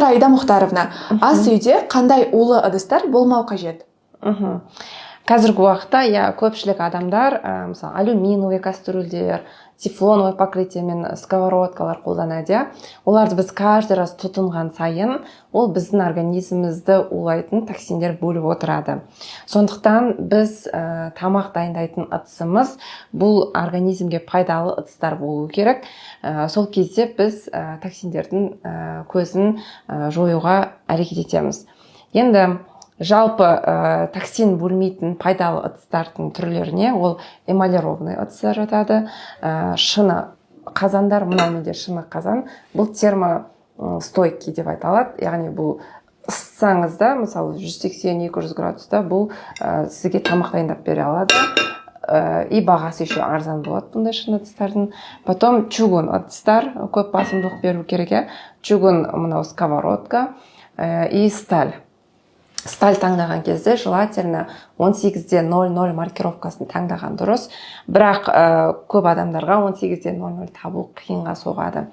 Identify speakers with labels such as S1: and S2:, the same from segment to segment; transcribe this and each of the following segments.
S1: Гүлнұр Аида Мұхтаровна, ас үйде қандай улы ыдыстар болмау қажет?
S2: Қазіргі уақытта көпшілік адамдар мысалы алюминиевый кастрюльдер, тефлоновый покрытие мен сковородкалар қолданады. Оларды біз каждый раз тұтынған сайын ол біздің организмімізді улайтын токсиндер бөліп отырады. Сондықтан біз тамақ дайындайтын ыдысымыз бұл организмге пайдалы ыдыстар болу керек. Сол кезде біз токсиндердің көзін жоюға әрекет етеміз. Енді жалпы токсин бөлмейтін пайдалы ыдыстардың түрлеріне ол эмалированный ыдыстар жатады, шыны қазандар, мынау менде шыны қазан, бұл термостойкий деп айталады, яғни бұл ысытсаңыз да, мысалы 180-200 градуста бұл сізге тамақ дайындап бере алады. И бағасы еще арзан болады бұндай шыны ыдыстардың. Потом чугун ыдыстар көп басымдылық беру керек. Чугун, мынау сковородка и сталь. Сталь таңдаған кезде желательно 18:00 маркировкасын таңдаған дұрыс. Бірақ көп адамдарға 18:00 табу қиынға соғады.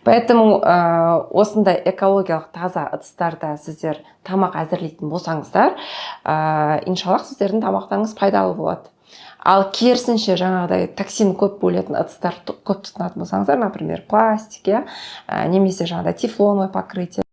S2: Поэтому осындай экологиялық таза ыдыстарда сіздер тамақ әзірлейтін болсаңыздар, иншаллах сіздердің тамақтарыңыз пайдалы болады. Ал керісінше жаңағыдай токсин көп бөлетін ыдыстар көп тұтынатын болсаңыздар, например, пластик, немесе жаңағыдай тефлоновый покрытие